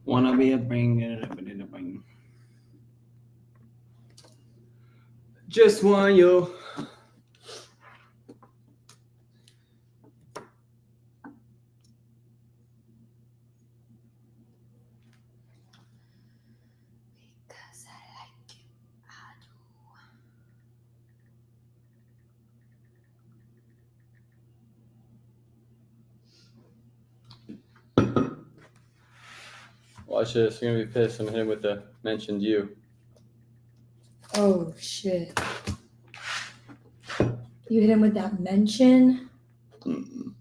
Wanna be a bring. Just want you. Because I like you, I do. Watch this. You're gonna be pissed. I'm hitting with the mentioned you. Oh shit. You hit him with that mention? Mm.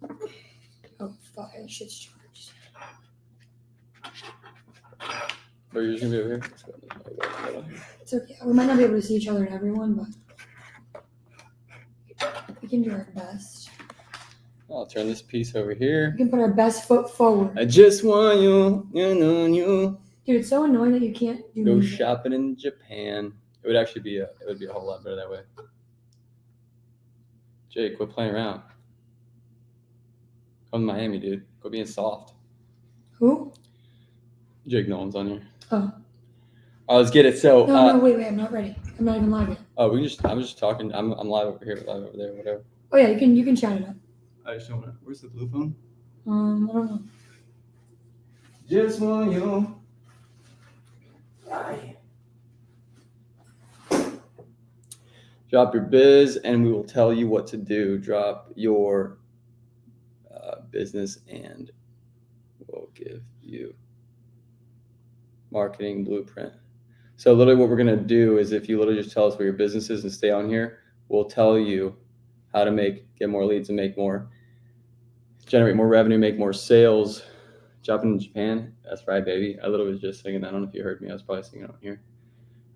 Oh fuck, that shit's charged. Or you're just gonna be over here? It's okay. We might not be able to see each other and everyone, but we can do our best. I'll turn this piece over here. We can put our best foot forward. I just want you, you. Dude, it's so annoying that you can't do Go music. shopping in Japan. It would actually be a whole lot better that way. Jake, quit playing around. Come to Miami, dude. Go being soft. Who? Jake Nolan's on here. Oh. Let's get it. So No, wait, I'm not ready. I'm not even live yet. Oh, I'm just talking. I'm live over here, live over there, whatever. Oh yeah, you can chat it up. I just don't want to. Where's the blue phone? I don't know. Just want you. Aye. Drop your biz, and we will tell you what to do. Drop your business, and we'll give you marketing blueprint. So literally what we're going to do is if you literally just tell us where your business is and stay on here, we'll tell you how to get more leads and generate more revenue, make more sales. Shopping in Japan, that's right, baby. I literally was just singing that. I don't know if you heard me. I was probably singing on here.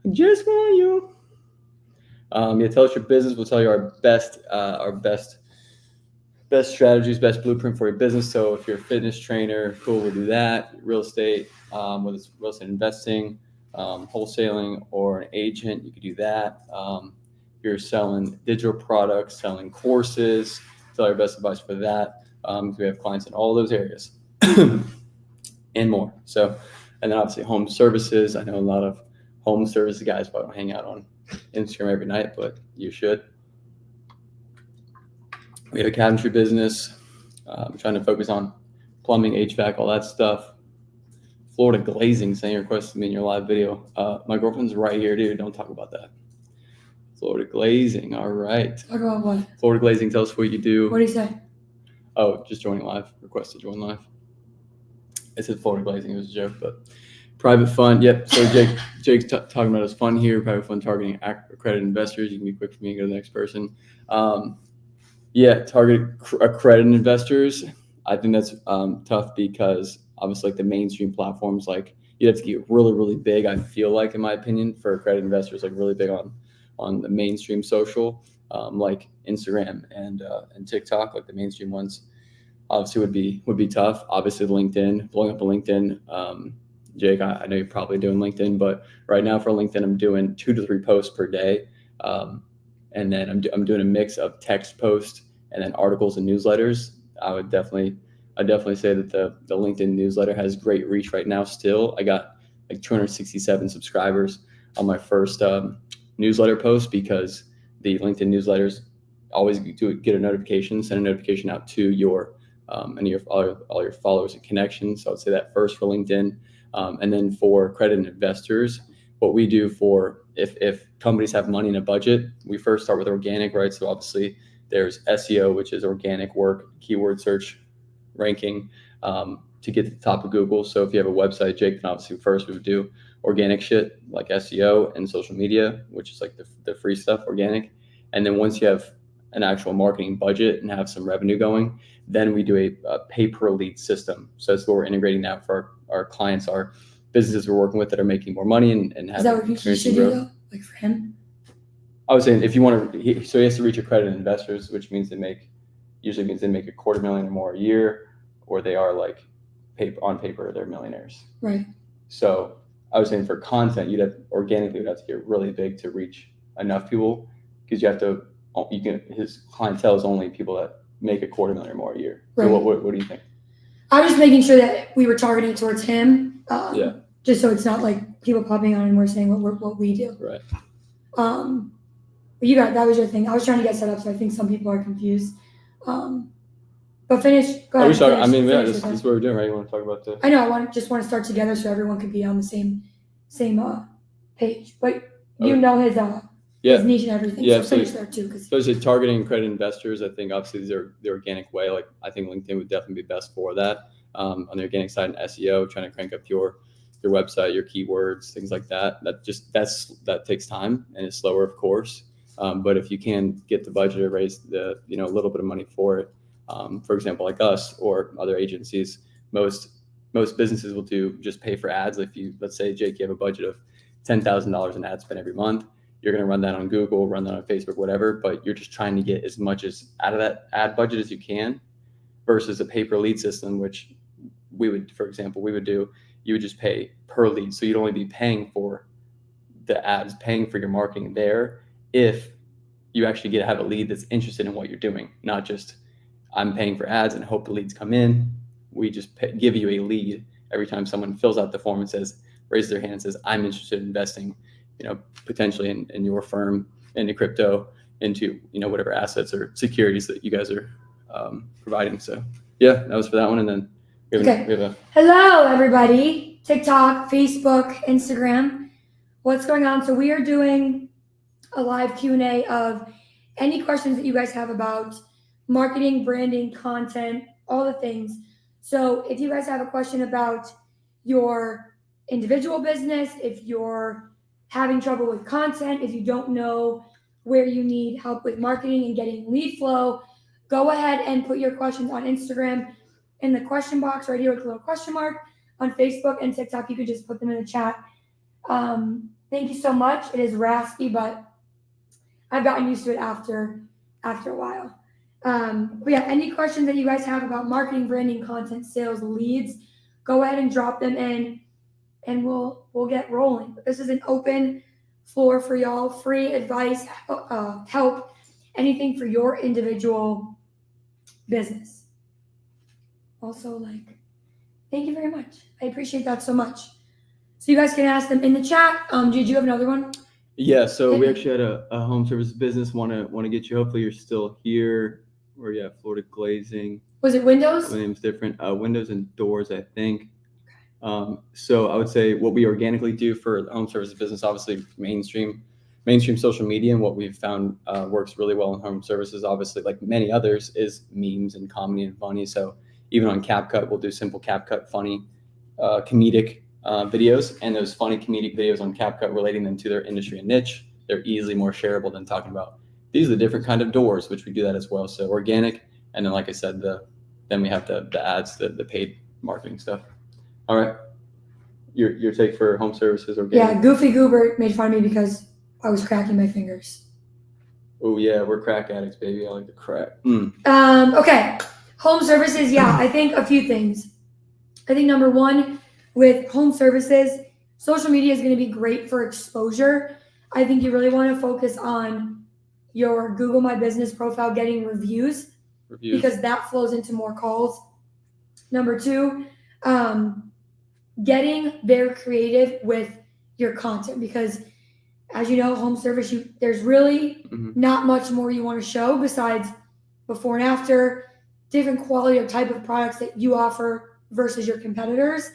I just want you. Tell us your business. We'll tell you our best strategies, best blueprint for your business. So if you're a fitness trainer, cool, we'll do that. Real estate, whether it's real estate investing, wholesaling, or an agent, you could do that. If you're selling digital products, selling courses, tell our best advice for that. We have clients in all those areas and more. So, and then obviously home services. I know a lot of home services guys probably don't hang out on Instagram every night, but you should. We have a cabinetry business. Trying to focus on plumbing, HVAC, all that stuff. Florida Glazing, saying you requested me in your live video. My girlfriend's right here, dude. Don't talk about that. Florida Glazing, all right. Talk about what? Florida Glazing, tell us what you do. What do you say? Oh, just joining live. Request to join live. I said Florida Glazing. It was a joke, but private fund. Yep. So Jake's talking about his fund here. Private fund targeting accredited investors. You can be quick for me and go to the next person. Target accredited investors. I think that's tough because obviously like the mainstream platforms, like you have to get really, really big. I feel like, in my opinion, for accredited investors, like really big on the mainstream social, like Instagram and TikTok, like the mainstream ones. Obviously would be tough. Obviously LinkedIn, blowing up a LinkedIn. Jake, I know you're probably doing LinkedIn, but right now for LinkedIn, I'm doing 2 to 3 posts per day. And then I'm doing a mix of text posts and then articles and newsletters. I definitely say that the LinkedIn newsletter has great reach right now. Still, I got like 267 subscribers on my first newsletter post because the LinkedIn newsletters always get a notification, send a notification out to your all your followers and connections. So I'd say that first for LinkedIn, and then for accredited investors, what we do for if companies have money in a budget, we first start with organic, right? So obviously there's SEO, which is organic work, keyword search ranking, to get to the top of Google. So if you have a website, Jake, then obviously first we would do organic shit like SEO and social media, which is like the free stuff, organic. And then once you have an actual marketing budget and have some revenue going, then we do a pay per lead system. So that's what we're integrating now for our clients, our businesses we're working with that are making more money and have. Is that what you should do though? Like for him? I was saying if you want to, so he has to reach accredited investors, which means usually means they make $250,000 or more a year, or they are like on paper, they're millionaires. Right. So I was saying for content, you'd have to get really big to reach enough people because his clientele is only people that make $250,000 or more a year. Right. So what do you think? I'm just making sure that we were targeting towards him. Yeah. Just so it's not like people popping on and we're saying what we do. Right. But that was your thing. I was trying to get set up, so I think some people are confused. But finish. Go ahead. This is what we're doing, right? You want to talk about I know. I just want to start together so everyone could be on the same page. But you know his niche and everything. Yeah, so finish there too. So is it targeting accredited investors? I think obviously these are the organic way. Like I think LinkedIn would definitely be best for that. On the organic side and SEO, trying to crank up your website, your keywords, things like that. That takes time and it's slower, of course. But if you can get the budget or raise a little bit of money for it, for example, like us or other agencies, most businesses will just pay for ads. Let's say, Jake, you have a budget of $10,000 in ad spend every month. You're going to run that on Google, run that on Facebook, whatever, but you're just trying to get as much out of that ad budget as you can versus a pay-per-lead system, which we would do. You would just pay per lead. So you'd only be paying for the ads, paying for your marketing there if you actually have a lead that's interested in what you're doing, not just I'm paying for ads and hope the leads come in. We just give you a lead every time someone fills out the form and raises their hand and says, I'm interested in investing, potentially in your firm, into crypto, into, whatever assets or securities that you guys are providing. So yeah, that was for that one. And then we have Hello, everybody. TikTok, Facebook, Instagram. What's going on? So we are doing a live Q&A of any questions that you guys have about marketing, branding, content, all the things. So if you guys have a question about your individual business, if you're having trouble with content, if you don't know where you need help with marketing and getting lead flow, go ahead and put your questions on Instagram in the question box right here with a little question mark. On Facebook and TikTok, you could just put them in the chat. Thank you so much. It is raspy, but I've gotten used to it after a while. But yeah, any questions that you guys have about marketing, branding, content, sales, leads, go ahead and drop them in and we'll get rolling. But this is an open floor for y'all, free advice, help, anything for your individual business. Also, thank you very much. I appreciate that so much. So you guys can ask them in the chat. Did you have another one? Yeah, so we actually had a home service business want to get you. Hopefully you're still here. Or yeah, Florida Glazing. Was it windows? My name's different. Windows and doors, I think. So I would say what we organically do for the home services business, obviously mainstream social media, and what we've found works really well in home services, obviously, like many others, is memes and comedy and funny. So even on CapCut, we'll do simple CapCut, funny, comedic videos, and those funny comedic videos on CapCut relating them to their industry and niche. They're easily more shareable than talking about these are the different kind of doors, which we do that as well. So organic, and then like I said, then we have the ads, the paid marketing stuff. All right, your take for home services organic? Yeah, Goofy Goober made fun of me because I was cracking my fingers. Oh yeah, we're crack addicts, baby. I like to crack. Okay, home services. Yeah, I think a few things. I think number one, with home services, social media is going to be great for exposure. I think you really want to focus on your Google My Business profile getting reviews because that flows into more calls. Number two, getting very creative with your content because, as you know, home service, there's really not much more you want to show besides before and after, different quality or type of products that you offer versus your competitors,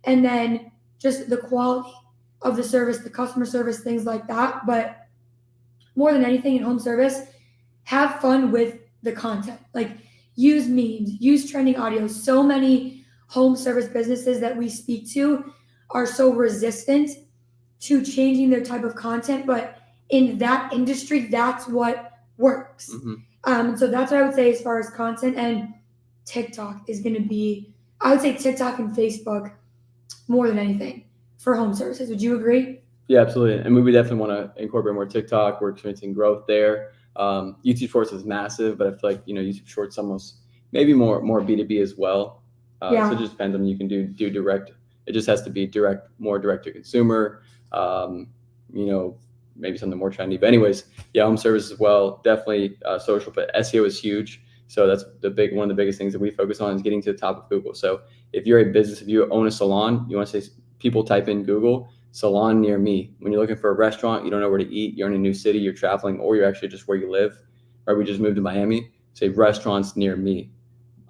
and then just the quality of the service, the customer service, things like that. But more than anything in home service, have fun with the content. Use memes, use trending audio. So many home service businesses that we speak to are so resistant to changing their type of content, but in that industry, that's what works. So that's what I would say as far as content, and TikTok is going to be, I would say TikTok and Facebook more than anything for home services. Would you agree? Yeah, absolutely. And we would definitely want to incorporate more TikTok. We're experiencing growth there. YouTube Shorts is massive, but I feel like, YouTube Shorts almost maybe more B2B as well. So it just depends on, you can do direct. It just has to be more direct to consumer, maybe something more trendy. But anyways, yeah, home service as well, definitely social, but SEO is huge. So that's one of the biggest things that we focus on is getting to the top of Google. So if you're a business, if you own a salon, you want to say, people type in Google salon near me. When you're looking for a restaurant, you don't know where to eat, you're in a new city, you're traveling, or you're actually just where you live, right? We just moved to Miami, say restaurants near me.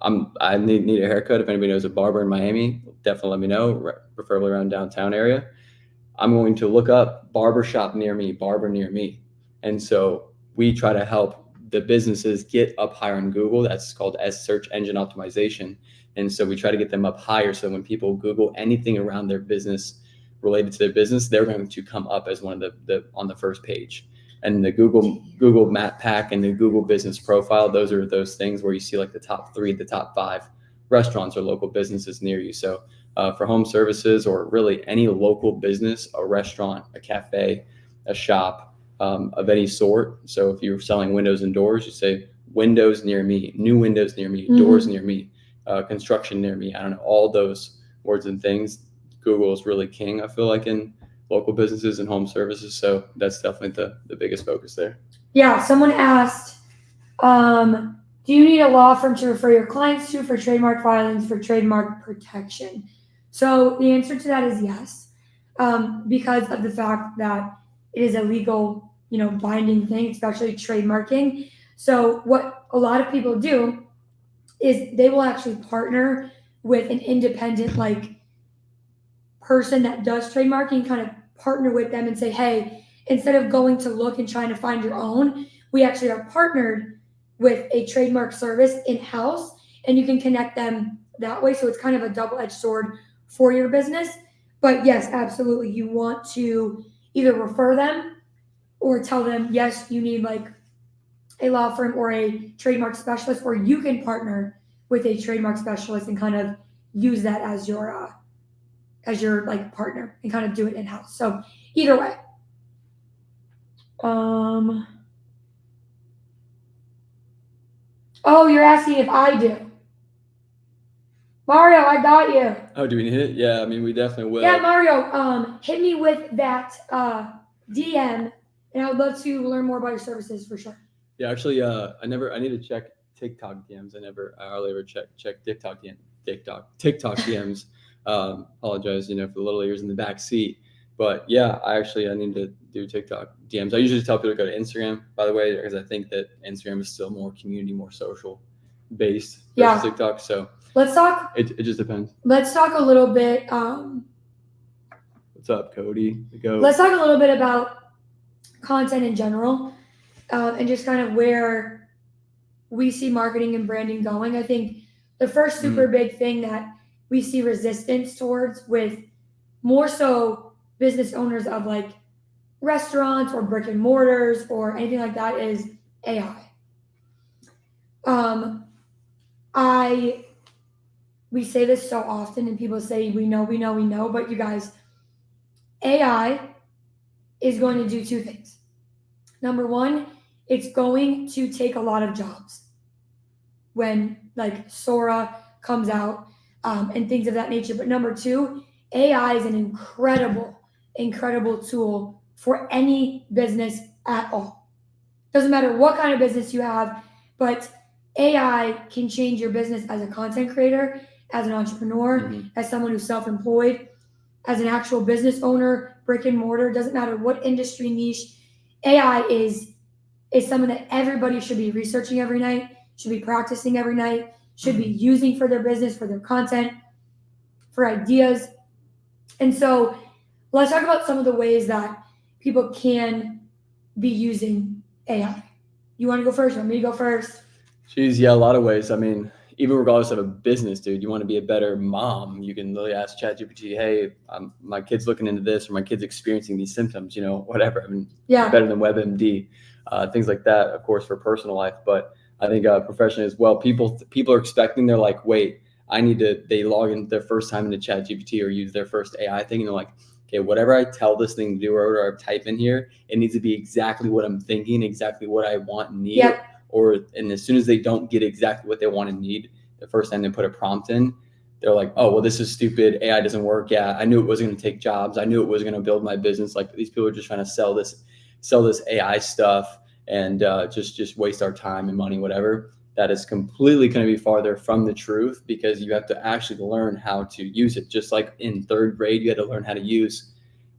I need a haircut. If anybody knows a barber in Miami, definitely let me know, preferably around downtown area. I'm going to look up barber near me. And so we try to help the businesses get up higher in Google. That's called search engine optimization. And so we try to get them up higher. So when people Google anything around their business, related to their business, they're going to come up as one of the on the first page. And the Google Map Pack and the Google Business Profile, those are those things where you see like the top 3, the top 5 restaurants or local businesses near you. So for home services or really any local business, a restaurant, a cafe, a shop of any sort. So if you're selling windows and doors, you say windows near me, new windows near me, doors near me, construction near me. I don't know, all those words and things. Google is really king, I feel like, in local businesses and home services. So that's definitely the biggest focus there. Yeah, someone asked, do you need a law firm to refer your clients to for trademark filings for trademark protection? So the answer to that is yes, because of the fact that it is a legal, binding thing, especially trademarking. So what a lot of people do is they will actually partner with an independent, person that does trademarking, kind of partner with them and say, hey, instead of going to look and trying to find your own, we actually are partnered with a trademark service in-house, and you can connect them that way. So it's kind of a double-edged sword for your business. But yes, absolutely, you want to either refer them or tell them, yes, you need a law firm or a trademark specialist, or you can partner with a trademark specialist and kind of use that as your partner and kind of do it in-house. So either way. Oh, you're asking if I do. Mario, I got you. Oh, do we need it? Yeah, I mean, we definitely will. Yeah, Mario, hit me with that DM, and I would love to learn more about your services for sure. Yeah, actually, I need to check TikTok DMs. I hardly ever check TikTok DMs. Apologize, for the little ears in the back seat. But yeah, I need to do TikTok DMs. I usually tell people to go to Instagram, by the way, because I think that Instagram is still more community, more social based versus TikTok. So let's talk. It just depends. Let's talk a little bit. What's up, Cody? Let's talk a little bit about content in general, and just kind of where we see marketing and branding going. I think the first super big thing that we see resistance towards with more so business owners of restaurants or brick and mortars or anything like that is AI. We say this so often and people say, we know, but you guys, AI is going to do 2 things. Number 1, it's going to take a lot of jobs when Sora comes out and things of that nature. But number 2, AI is an incredible tool for any business at all. Doesn't matter what kind of business you have, but AI can change your business as a content creator, as an entrepreneur, as someone who's self-employed, as an actual business owner, brick and mortar, doesn't matter what industry niche. AI is something that everybody should be researching every night, should be practicing every night, should be using for their business, for their content, for ideas. And so let's talk about some of the ways that people can be using AI. You want to go first? You want me to go first? Geez, yeah, a lot of ways. I mean, even regardless of a business, dude, you want to be a better mom, you can literally ask ChatGPT, hey, my kid's looking into this, or my kid's experiencing these symptoms, whatever. I mean, better than WebMD, things like that, of course, for personal life. But I think professionally as well, people are expecting, they're like, wait, they log in their first time into ChatGPT or use their first AI thing. And they're like, okay, whatever I tell this thing to do or whatever I type in here, it needs to be exactly what I'm thinking, exactly what I want and need. Yep. And as soon as they don't get exactly what they want and need, the first time they put a prompt in, they're like, oh, well, this is stupid. AI doesn't work. Yeah, I knew it wasn't going to take jobs. I knew it was going to build my business. These people are just trying to sell this AI stuff and just waste our time and money, whatever. that is completely going to be farther from the truth, because you have to actually learn how to use it. Just like in third grade, you had to learn how to use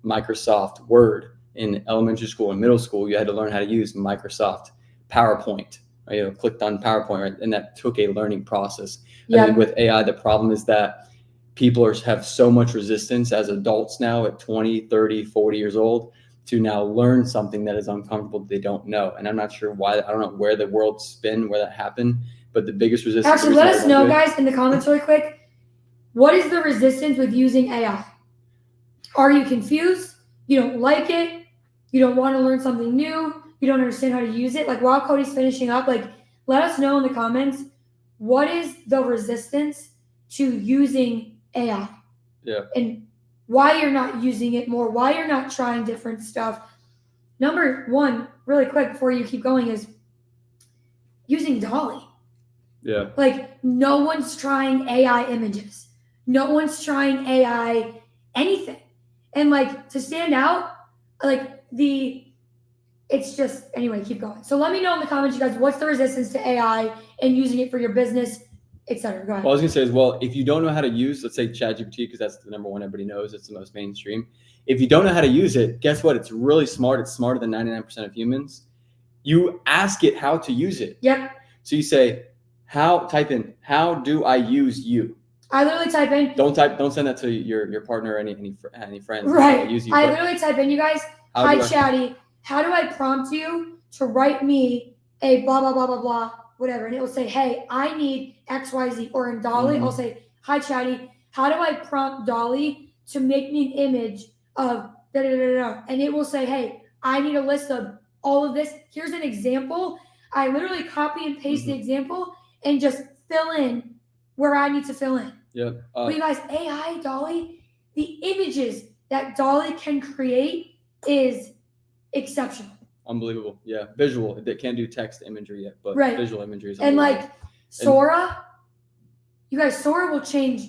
Microsoft Word. In elementary school and middle school, you had to learn how to use Microsoft PowerPoint. Right? Clicked on PowerPoint, right? And that took a learning process. Yeah. And then with AI, the problem is that people have so much resistance as adults now at 20, 30, 40 years old to now learn something that is uncomfortable that they don't know. And I'm not sure why. I don't know where the world's been, where that happened, but the biggest resistance. Actually, let us know, guys, in the comments really quick. What is the resistance with using AI? Are you confused? You don't like it? You don't want to learn something new? You don't understand how to use it? Like, while Cody's finishing up, like, let us know in the comments, what is the resistance to using AI? Yeah. And why you're not using it more, why you're not trying different stuff. Number one, really quick before you keep going, is using DALL-E. Yeah. Like, no one's trying AI images. No one's trying AI anything. And like, to stand out, like it's just, anyway, keep going. So let me know in the comments, you guys, what's the resistance to AI and using it for your business, etc. Go ahead. Well, I was gonna say as well, if you don't know how to use, let's say ChatGPT, because that's the number one everybody knows, it's the most mainstream. If you don't know how to use it, guess what? It's really smart. It's smarter than 99% of humans. You ask it how to use it. Yep. So you say, type in, how do I use you? I literally type in. Don't send that to your partner or any friends. Right. Use you, I literally type in, you guys, hi Chatty, how do I prompt you to write me a blah, blah, blah, blah, blah, whatever. And it will say, hey, I need XYZ. Or in DALL-E, I'll say, hi Chatty, how do I prompt DALL-E to make me an image of da da da da? And it will say, hey, I need a list of all of this. Here's an example. I literally copy and paste the example and just fill in where I need to fill in. Yeah. But you guys, AI, DALL-E, the images that DALL-E can create is exceptional. Unbelievable. Yeah. Visual. It can't do text imagery yet, but visual imagery is unbelievable. And like Sora, you guys, Sora will change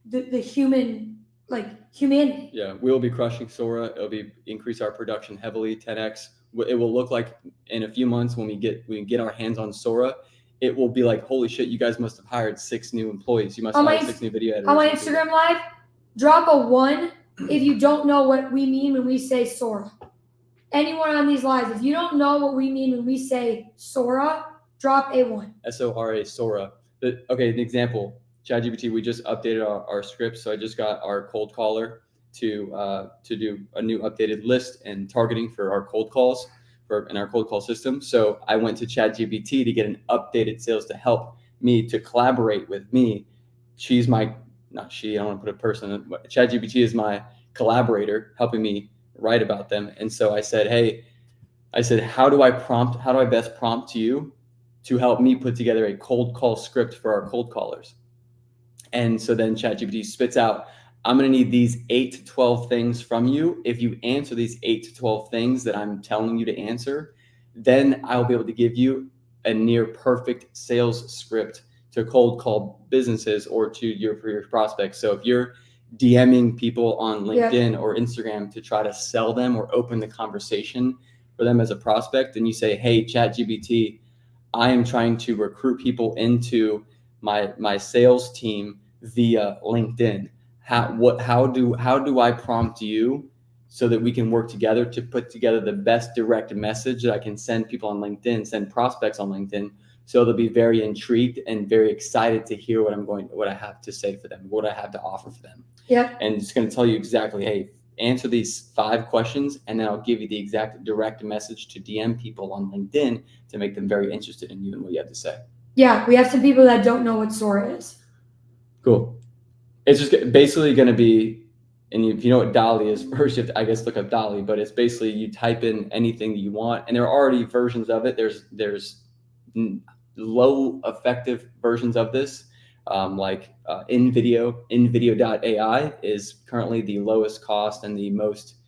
the human, like humanity. Yeah. We'll be crushing Sora. It'll increase our production heavily, 10x. It will look like in a few months when we get our hands on Sora, it will be like, holy shit, you guys must have hired 6 new employees. You must have hired 6 new video editors. On my Instagram Live, drop a 1 if you don't know what we mean when we say Sora. Anyone on these lives, if you don't know what we mean when we say Sora, drop a 1. SORA, Sora. Okay, an example, ChatGPT, we just updated our script. So I just got our cold caller to do a new updated list and targeting for our cold calls. In our cold call system. So I went to ChatGPT to get an updated sales to help me, to collaborate with me. She's my, not she, I don't want to put a person, ChatGPT is my collaborator helping me write about them. And so I said, hey, how do I best prompt you to help me put together a cold call script for our cold callers? And so then ChatGPT spits out, I'm going to need these 8 to 12 things from you. If you answer these 8 to 12 things that I'm telling you to answer, then I'll be able to give you a near perfect sales script to cold call businesses or for your prospects. So if you're DMing people on LinkedIn or Instagram to try to sell them or open the conversation for them as a prospect, then you say, hey, ChatGPT, I am trying to recruit people into my sales team via LinkedIn. How do I prompt you so that we can work together to put together the best direct message that I can send people on LinkedIn, send prospects on LinkedIn, so they'll be very intrigued and very excited to hear what I have to say for them, what I have to offer for them. Yeah. And it's going to tell you exactly, hey, answer these 5 questions, and then I'll give you the exact direct message to DM people on LinkedIn to make them very interested in you and what you have to say. Yeah, we have some people that don't know what Sora is. Cool. It's just basically going to be, and if you know what DALL-E is, first you have to, I guess, look up DALL-E, but it's basically you type in anything that you want, and there are already versions of it. There's low effective versions of this, like InVideo.ai is currently the lowest cost and the most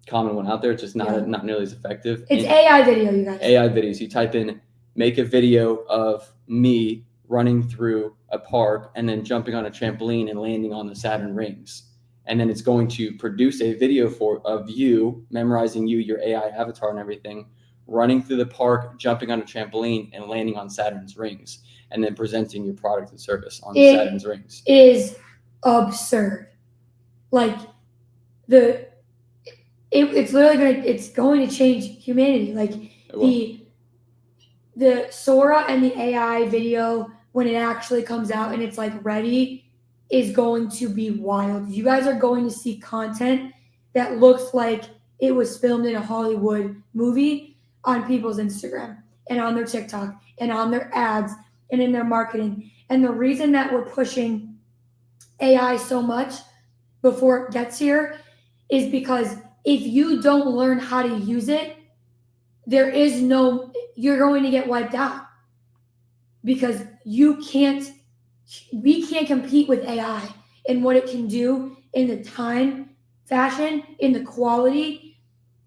common one out there. It's just not nearly as effective. It's AI video, you guys. AI videos. You type in, make a video of me running through a park and then jumping on a trampoline and landing on the Saturn rings. And then it's going to produce a video of you, memorizing your AI avatar and everything, running through the park, jumping on a trampoline, and landing on Saturn's rings, and then presenting your product and service on Saturn's rings. Is absurd. Like it's literally it's going to change humanity. Like the Sora and the AI video, when it actually comes out and it's like ready, is going to be wild. You guys are going to see content that looks like it was filmed in a Hollywood movie on people's Instagram and on their TikTok and on their ads and in their marketing. And the reason that we're pushing AI so much before it gets here is because if you don't learn how to use it, you're going to get wiped out, because we can't compete with AI and what it can do in the time, fashion, in the quality.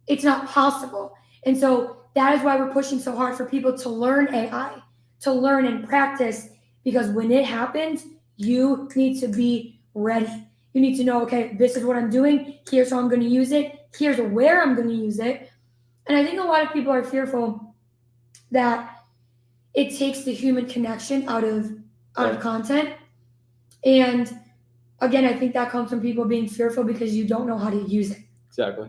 It's not possible. And so that is why we're pushing so hard for people to learn AI, to learn and practice, because when it happens, you need to be ready. You need to know, okay, this is what I'm doing. Here's how I'm going to use it. Here's where I'm going to use it. And I think a lot of people are fearful that it takes the human connection out of content. And again, I think that comes from people being fearful because you don't know how to use it. Exactly.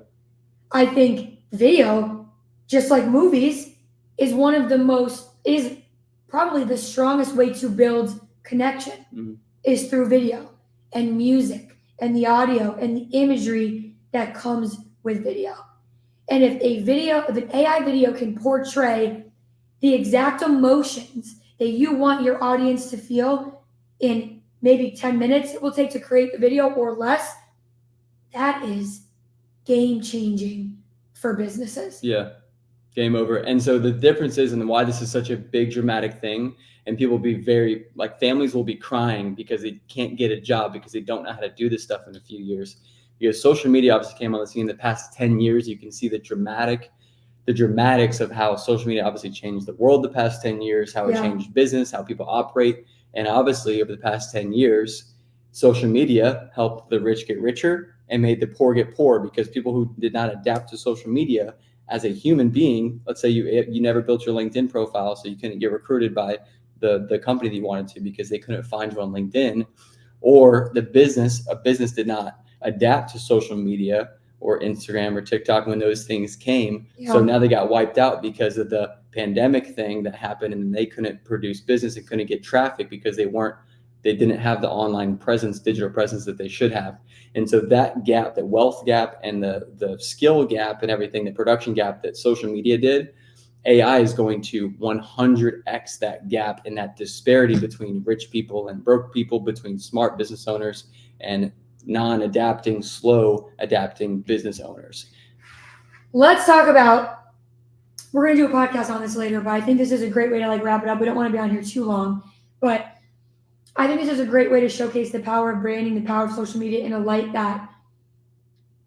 I think video, just like movies, is probably the strongest way to build connection is through video and music and the audio and the imagery that comes with video. And if an AI video can portray the exact emotions that you want your audience to feel in maybe 10 minutes it will take to create the video or less, that is game-changing for businesses. Yeah, game over. And so the difference is, and why this is such a big dramatic thing, and people will be families will be crying because they can't get a job because they don't know how to do this stuff in a few years. Because social media obviously came on the scene in the past 10 years. You can see the dramatics of how social media obviously changed the world the past 10 years, how it changed business, how people operate. And obviously over the past 10 years, social media helped the rich get richer and made the poor get poor, because people who did not adapt to social media as a human being, let's say you never built your LinkedIn profile, so you couldn't get recruited by the company that you wanted to because they couldn't find you on LinkedIn, or a business did not adapt to social media or Instagram or TikTok when those things came. Yeah. So now they got wiped out because of the pandemic thing that happened, and they couldn't produce business and couldn't get traffic because they didn't have the online presence, digital presence that they should have. And so that gap, the wealth gap and the skill gap and everything, the production gap that social media did, AI is going to 100x that gap and that disparity between rich people and broke people, between smart business owners and non-adapting, slow adapting business owners. Let's talk about, we're going to do a podcast on this later, but I think this is a great way to wrap it up. We don't want to be on here too long, but I think this is a great way to showcase the power of branding, the power of social media in a light that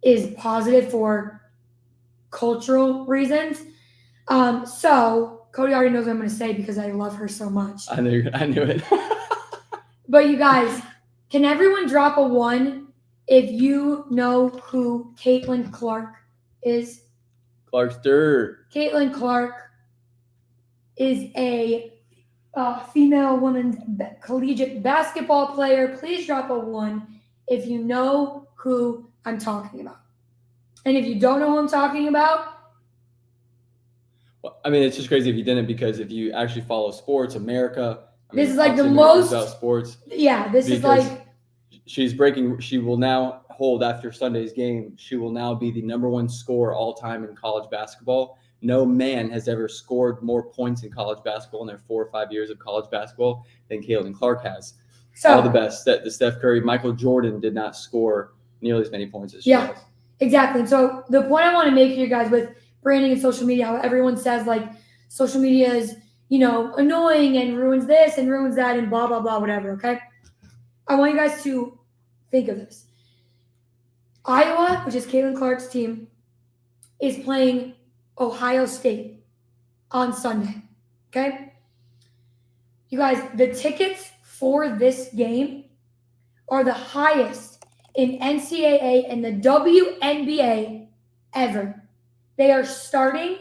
is positive for cultural reasons. So Cody already knows what I'm going to say because I love her so much. I knew it. But you guys, can everyone drop a 1 if you know who Caitlin Clark is? Clarkster. Caitlin Clark is a female women's collegiate basketball player. Please drop a 1 if you know who I'm talking about. And if you don't know who I'm talking about, well, I mean, it's just crazy if you didn't, because if you actually follow sports, America. This is the most about sports. Yeah, this is she will now hold, after Sunday's game, she will now be the number 1 scorer all time in college basketball. No man has ever scored more points in college basketball in their 4 or 5 years of college basketball than Caitlin Clark has. So, all the best. The Steph Curry, Michael Jordan did not score nearly as many points as she has. Exactly. So the point I want to make here, guys, with branding and social media, how everyone says social media is, annoying and ruins this and ruins that and blah, blah, blah, whatever. Okay. I want you guys to think of this. Iowa, which is Caitlin Clark's team, is playing Ohio State on Sunday. Okay. You guys, the tickets for this game are the highest in NCAA and the WNBA ever. They are starting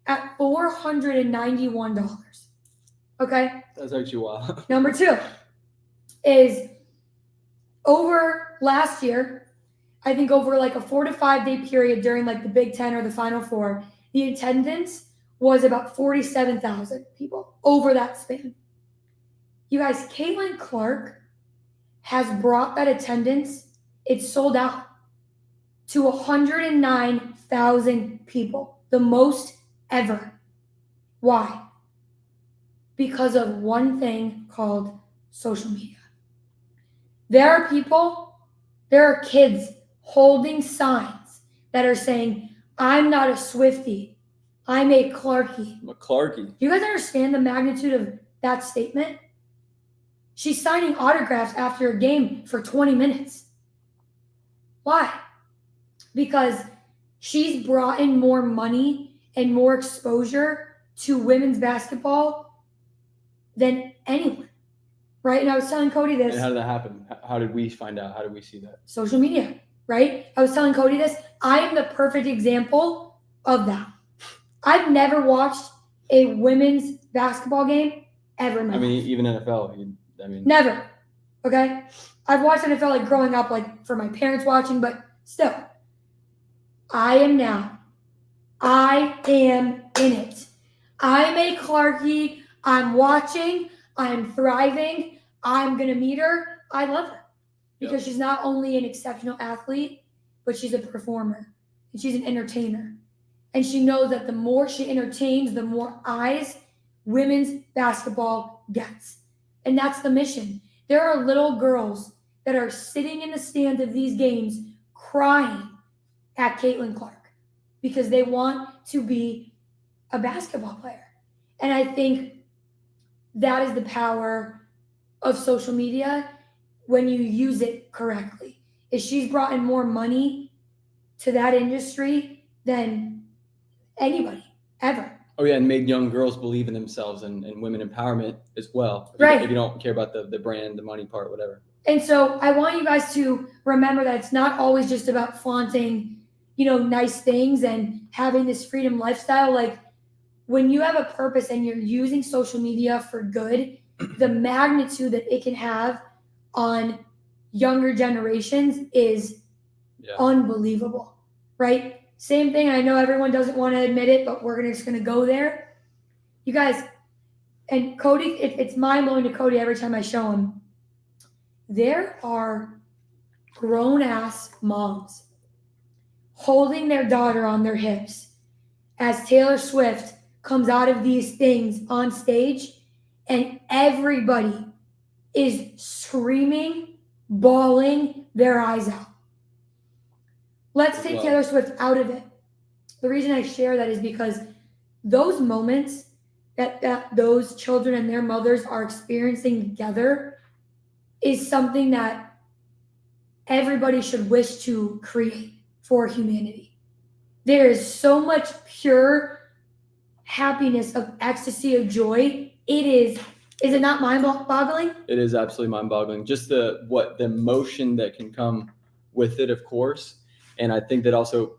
at $491. Okay? That's actually wild. Number 2 is over last year, I think over like a 4 to 5 day period during like the Big Ten or the Final Four, the attendance was about 47,000 people over that span. You guys, Caitlin Clark has brought that attendance, it's sold out, to 109,000 people, the most ever. Why? Because of one thing called social media. There are people, there are kids holding signs that are saying, I'm not a Swiftie, I'm a Clarkie. I'm a Clarkie. Do you guys understand the magnitude of that statement? She's signing autographs after a game for 20 minutes. Why? Because she's brought in more money and more exposure to women's basketball than anyone. Right? And I was telling Cody this. And how did that happen? How did we find out? How did we see that? Social media, right? I was telling Cody this. I am the perfect example of that. I've never watched a women's basketball game ever in my life. Even NFL. Never. Okay? I've watched NFL like growing up, like for my parents watching, but still. I am now. I am in it. I'm a Clarkie. I'm watching. I'm thriving. I'm going to meet her. I love her because she's not only an exceptional athlete, but she's a performer and she's an entertainer. And she knows that the more she entertains, the more eyes women's basketball gets. And that's the mission. There are little girls that are sitting in the stands of these games crying at Caitlin Clark because they want to be a basketball player. And I think that is the power of social media when you use it correctly. Is she's brought in more money to that industry than anybody ever. Oh yeah, and made young girls believe in themselves and women empowerment as well. Right. If you don't care about the brand, the money part, whatever. And so I want you guys to remember that it's not always just about flaunting, nice things and having this freedom lifestyle. Like when you have a purpose and you're using social media for good, the magnitude that it can have on younger generations is unbelievable, right? Same thing. I know everyone doesn't want to admit it, but we're just going to go there. You guys, and Cody, it's mind-blowing to Cody every time I show him. There are grown-ass moms holding their daughter on their hips as Taylor Swift comes out of these things on stage, and everybody is screaming, bawling their eyes out. Let's take Taylor Swift out of it. The reason I share that is because those moments that those children and their mothers are experiencing together is something that everybody should wish to create for humanity. There is so much pure happiness, of ecstasy, of joy. Is it not mind-boggling? It is absolutely mind-boggling. Just the emotion that can come with it, of course. And I think that also,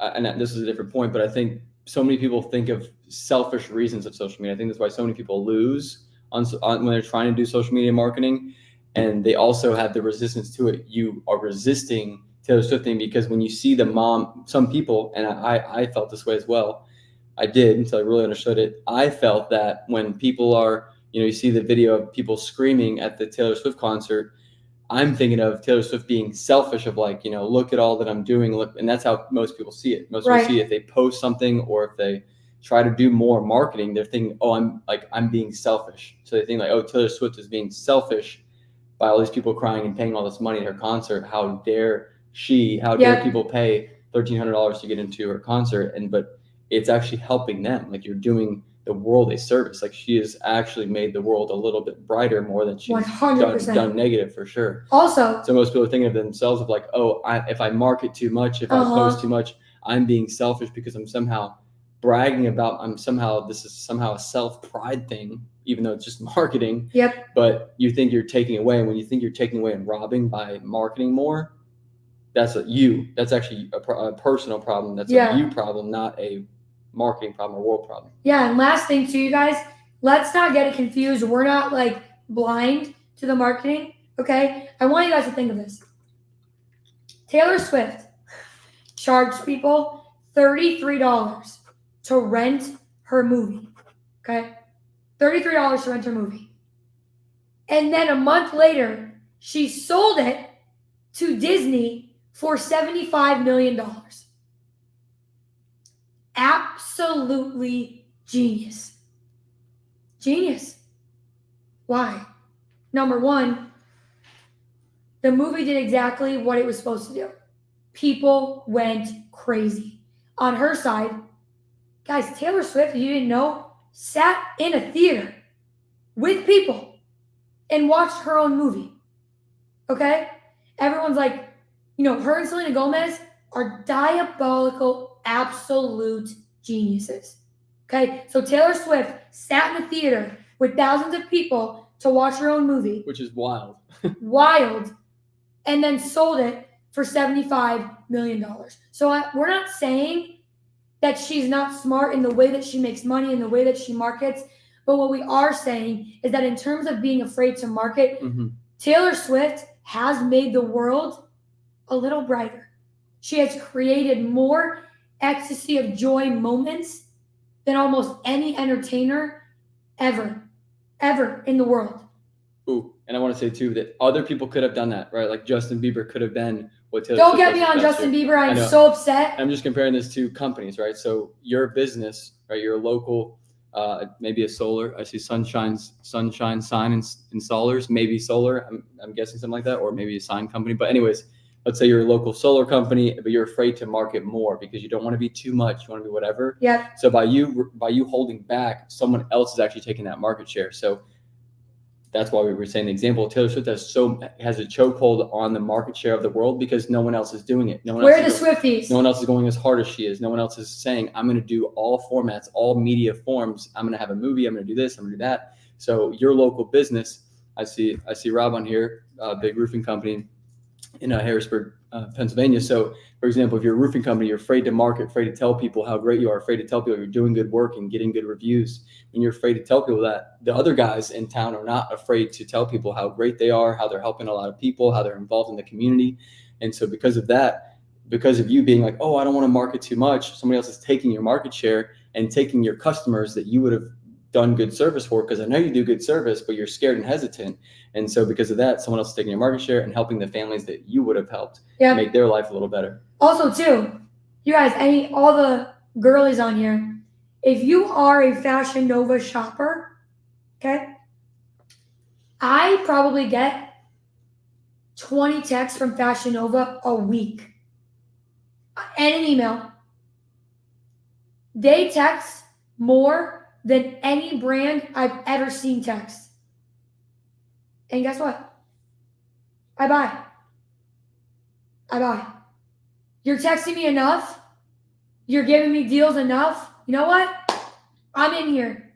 and this is a different point, but I think so many people think of selfish reasons of social media. I think that's why so many people lose on when they're trying to do social media marketing, and they also have the resistance to it. You are resisting Taylor Swift thing because when you see some people, and I felt this way as well. I did until I really understood it. I felt that when people are, you see the video of people screaming at the Taylor Swift concert, I'm thinking of Taylor Swift being selfish of like, look at all that I'm doing. And that's how most people see it. Most people see it. If they post something or if they try to do more marketing, they're thinking, oh, I'm being selfish. So they think like, oh, Taylor Swift is being selfish by all these people crying and paying all this money at her concert. How dare she? How dare people pay $1,300 to get into her concert? But it's actually helping them. Like you're doing the world a service. Like she has actually made the world a little bit brighter more than she's done negative for sure. Also, so most people are thinking of themselves of like, oh, if I market too much, if I post too much, I'm being selfish because I'm somehow bragging about, this is somehow a self-pride thing, even though it's just marketing. Yep. But you think you're taking away, and when you think you're taking away and robbing by marketing more, that's actually a personal problem. That's a you problem, not a marketing problem or world problem. Yeah, and last thing too, you guys, let's not get it confused. We're not like blind to the marketing, okay? I want you guys to think of this. Taylor Swift charged people $33 to rent her movie, okay? $33 to rent her movie. And then a month later, she sold it to Disney for $75 million. Absolutely genius. Genius. Why? Number one, the movie did exactly what it was supposed to do. People went crazy. On her side, guys, Taylor Swift, you didn't know, sat in a theater with people and watched her own movie. Okay? Everyone's like, her and Selena Gomez are diabolical, absolute geniuses. Okay? So Taylor Swift sat in a theater with thousands of people to watch her own movie. Which is wild. Wild. And then sold it for $75 million. So we're not saying that she's not smart in the way that she makes money, in the way that she markets. But what we are saying is that in terms of being afraid to market, Taylor Swift has made the world a little brighter. She has created more ecstasy of joy moments than almost any entertainer ever in the world. Ooh, and I want to say too that other people could have done that, right? Like Justin Bieber could have been what Taylor Don't Swift get me was on last Justin year. Bieber. I'm so upset. I'm just comparing this to companies, right? So your business, right? You're a local, maybe a solar. I see sunshine sign installers, maybe solar. I'm guessing something like that, or maybe a sign company. But anyways, let's say you're a local solar company, but you're afraid to market more because you don't want to be too much. You want to be whatever. Yeah. So by you holding back, someone else is actually taking that market share. So that's why we were saying the example. Taylor Swift has a chokehold on the market share of the world because no one else is doing it. Where are the Swifties? No one else is going as hard as she is. No one else is saying, I'm going to do all formats, all media forms. I'm going to have a movie. I'm going to do this. I'm going to do that. So your local business, I see Rob on here, a big roofing company in Harrisburg, Pennsylvania. So, for example, if you're a roofing company, you're afraid to market, afraid to tell people how great you are, afraid to tell people you're doing good work and getting good reviews. And you're afraid to tell people that the other guys in town are not afraid to tell people how great they are, how they're helping a lot of people, how they're involved in the community. And so because of that, because of you being like, oh, I don't want to market too much, somebody else is taking your market share and taking your customers that you would have done good service for, because I know you do good service, but you're scared and hesitant. And so because of that, someone else is taking your market share and helping the families that you would have helped make their life a little better. Also, too, you guys, all the girlies on here, if you are a Fashion Nova shopper, okay, I probably get 20 texts from Fashion Nova a week and an email. They text more than any brand I've ever seen text. And guess what? I buy. You're texting me enough. You're giving me deals enough. You know what? I'm in here.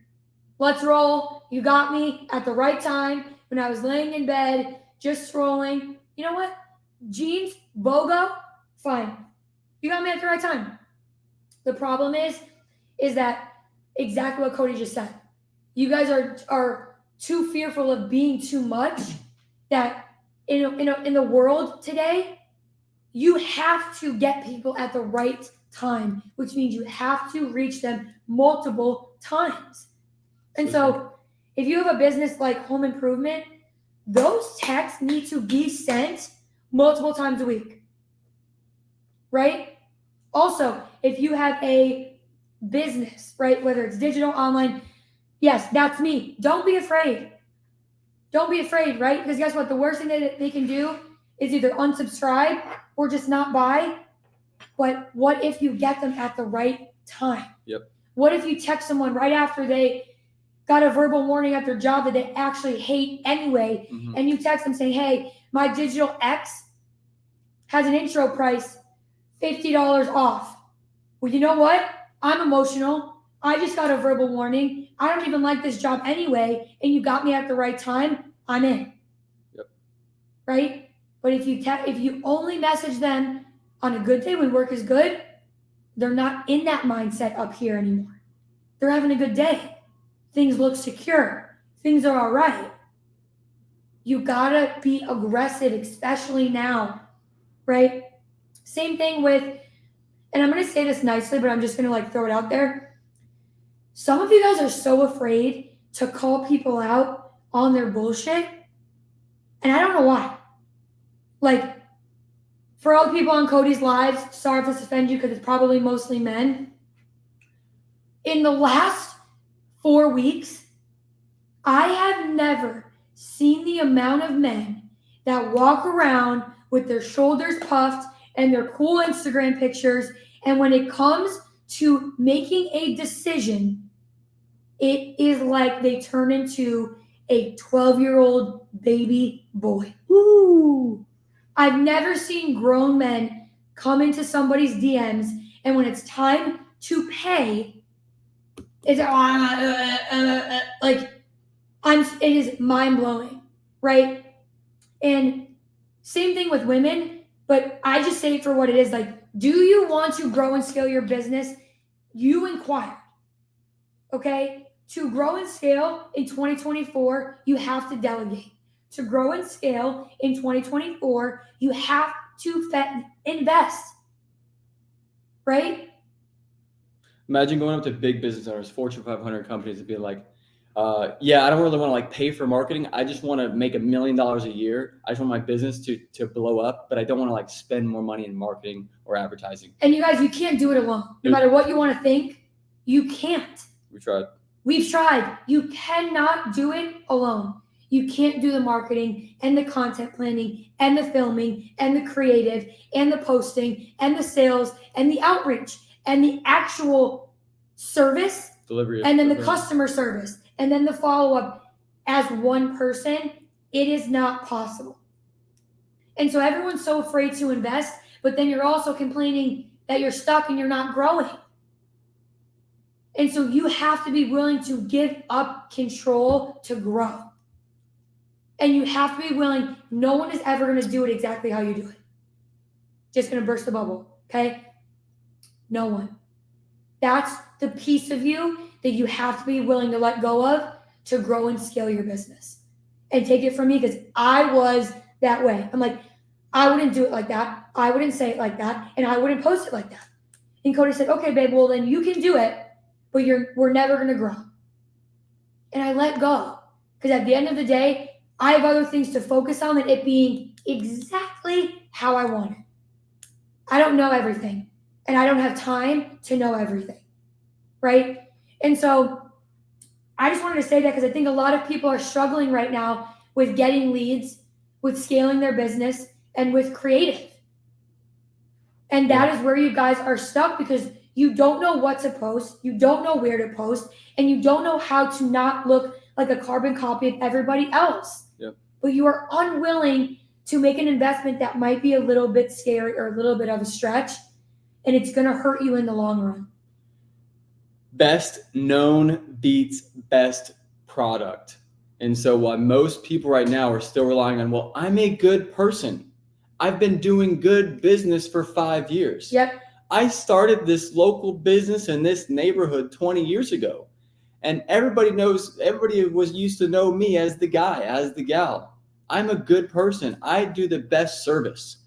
Let's roll. You got me at the right time when I was laying in bed, just scrolling. You know what? Jeans, BOGO, fine. You got me at the right time. The problem is that exactly what Cody just said. You guys are too fearful of being too much that in the world today, you have to get people at the right time, which means you have to reach them multiple times. And so if you have a business like home improvement, those texts need to be sent multiple times a week, right? Also, if you have a business, right, whether it's digital, online, yes, that's me. Don't be afraid. Don't be afraid, right? Because guess what? The worst thing that they can do is either unsubscribe or just not buy. But what if you get them at the right time? Yep. What if you text someone right after they got a verbal warning at their job that they actually hate anyway, and you text them saying, hey, my digital X has an intro price, $50 off. Well, you know what? I'm emotional. I just got a verbal warning. I don't even like this job anyway, and you got me at the right time. I'm in. Yep. Right? But if you only message them on a good day when work is good, they're not in that mindset up here anymore. They're having a good day. Things look secure. Things are all right. You gotta be aggressive, especially now, right? Same thing with, and I'm gonna say this nicely, but I'm just gonna throw it out there. Some of you guys are so afraid to call people out on their bullshit, and I don't know why. For all the people on Cody's lives, sorry if this offends you because it's probably mostly men. In the last 4 weeks, I have never seen the amount of men that walk around with their shoulders puffed and their cool Instagram pictures, and when it comes to making a decision, it is like they turn into a 12-year-old baby boy. Woo! I've never seen grown men come into somebody's DMs, and when it's time to pay, it's it is mind-blowing, right? And same thing with women, but I just say it for what it is. Do you want to grow and scale your business? You inquired, okay? To grow and scale in 2024, you have to delegate. To grow and scale in 2024, you have to invest, right? Imagine going up to big business owners, Fortune 500 companies, and being like, yeah, I don't really want to pay for marketing. I just want to make $1 million a year. I just want my business to blow up, but I don't want to spend more money in marketing or advertising. And you guys, you can't do it alone. No matter what you want to think, you can't. We tried. We've tried. You cannot do it alone. You can't do the marketing and the content planning and the filming and the creative and the posting and the sales and the outreach and the actual service delivery and then the customer service and then the follow-up as one person. It is not possible. And so everyone's so afraid to invest, but then you're also complaining that you're stuck and you're not growing. And so you have to be willing to give up control to grow. And you have to be willing. No one is ever going to do it exactly how you do it. Just going to burst the bubble, okay? No one. That's the piece of you that you have to be willing to let go of to grow and scale your business. And take it from me, because I was that way. I'm like, I wouldn't do it like that. I wouldn't say it like that. And I wouldn't post it like that. And Cody said, okay, babe, well, then you can do it, but we're never going to grow. And I let go. Because at the end of the day, I have other things to focus on than it being exactly how I want it. I don't know everything. And I don't have time to know everything. Right? And so I just wanted to say that because I think a lot of people are struggling right now with getting leads, with scaling their business, and with creative. And that is where you guys are stuck because you don't know what to post, you don't know where to post, and you don't know how to not look like a carbon copy of everybody else. Yep. But you are unwilling to make an investment that might be a little bit scary or a little bit of a stretch, and it's going to hurt you in the long run. Best known beats best product. And so while most people right now are still relying on, well, I'm a good person. I've been doing good business for 5 years. Yep. I started this local business in this neighborhood 20 years ago. And everybody was used to know me as the guy, as the gal. I'm a good person. I do the best service.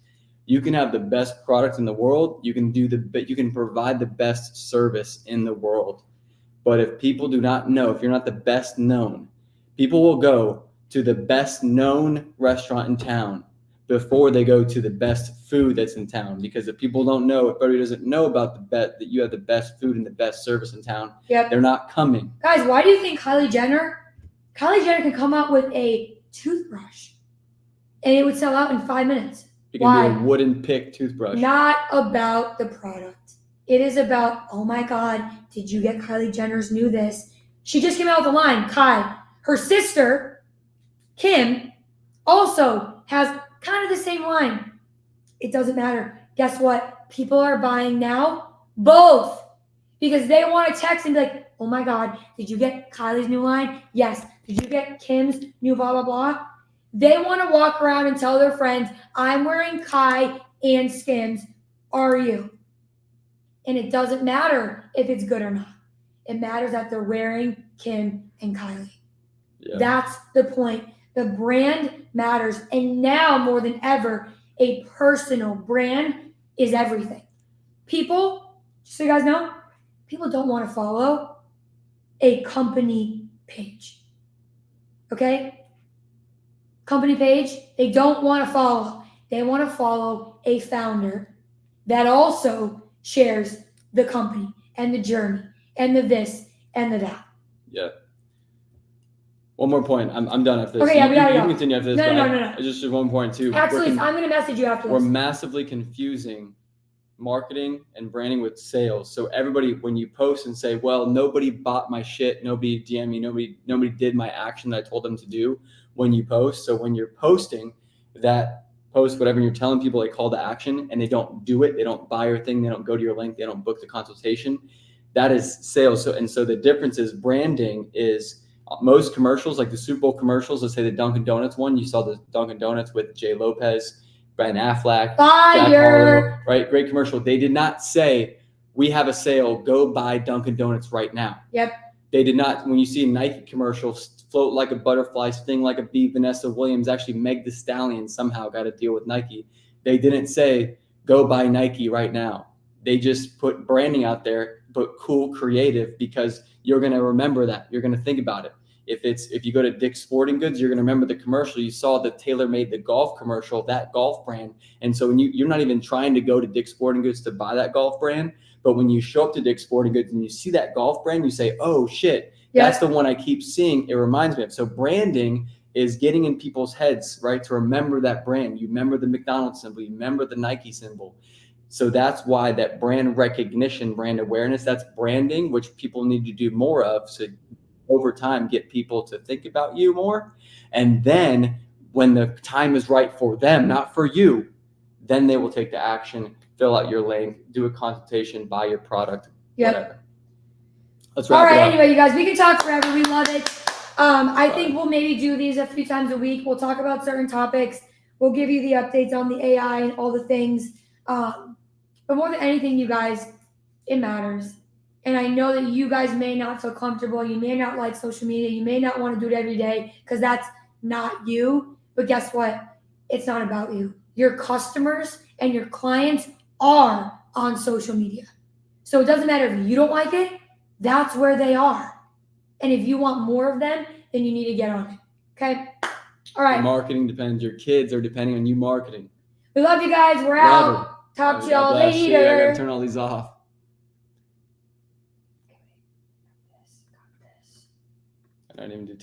You can have the best product in the world. You can provide the best service in the world. But if people do not know, if you're not the best known, people will go to the best known restaurant in town before they go to the best food that's in town. Because if people don't know, if everybody doesn't know about that you have the best food and the best service in town, they're not coming. Guys, why do you think Kylie Jenner can come out with a toothbrush and it would sell out in 5 minutes? You can do a wooden pick toothbrush. Not about the product. It is about, oh my God, did you get Kylie Jenner's new this? She just came out with a line, Kai. Her sister, Kim, also has kind of the same line. It doesn't matter. Guess what? People are buying now both because they want to text and be like, oh my God, did you get Kylie's new line? Yes. Did you get Kim's new blah, blah, blah? They want to walk around and tell their friends, I'm wearing Kai and Skims. Are you? And it doesn't matter if it's good or not. It matters that they're wearing Kim and Kylie. Yeah. That's the point. The brand matters. And now more than ever, a personal brand is everything. People, just so you guys know, people don't want to follow a company page. Okay? Company page, they don't want to follow. They want to follow a founder that also shares the company and the journey and the this and the that. Yeah. One more point. I'm done after this. Okay, yeah, we gotta you go. can continue after this. No. Just one point too. Actually, I'm going to message you after We're this. massively confusing marketing and branding with sales. So everybody, when you post and say, well, nobody bought my shit, nobody DM'd me, nobody did my action that I told them to do when you post. So when you're posting that post, whatever, you're telling people a call to action and they don't do it, they don't buy your thing, they don't go to your link, they don't book the consultation, that is sales. So the difference is branding is most commercials, like the Super Bowl commercials, let's say the Dunkin' Donuts one, you saw the Dunkin' Donuts with Jay Lopez, Ben Affleck, Jack Harlow, right? Great commercial. They did not say, we have a sale, go buy Dunkin' Donuts right now. Yep. They did not. When you see Nike commercials, float like a butterfly, sting like a bee, Vanessa Williams, actually Meg Thee Stallion somehow got a deal with Nike. They didn't say, go buy Nike right now. They just put branding out there, but cool, creative, because you're going to remember that. You're going to think about it. If you go to Dick's Sporting Goods, you're going to remember the commercial. You saw that Taylor made the golf commercial, that golf brand. And so when you're not even trying to go to Dick's Sporting Goods to buy that golf brand, but when you show up to Dick's Sporting Goods and you see that golf brand, you say, oh shit, that's the one I keep seeing. It reminds me of. So branding is getting in people's heads, right? To remember that brand. You remember the McDonald's symbol, you remember the Nike symbol. So that's why that brand recognition, brand awareness, that's branding, which people need to do more of. So over time, get people to think about you more. And then when the time is right for them, not for you, then they will take the action, fill out your link, do a consultation, buy your product, whatever. Let's wrap it up. All right, anyway, you guys, we can talk forever. We love it. I think we'll maybe do these a few times a week. We'll talk about certain topics. We'll give you the updates on the AI and all the things. But more than anything, you guys, it matters. And I know that you guys may not feel comfortable. You may not like social media. You may not want to do it every day because that's not you. But guess what? It's not about you. Your customers and your clients are on social media. So it doesn't matter if you don't like it. That's where they are. And if you want more of them, then you need to get on it. Okay? All right. Marketing depends. Your kids are depending on you marketing. We love you guys. We're out. Talk to y'all later. I got to turn all these off. I don't even do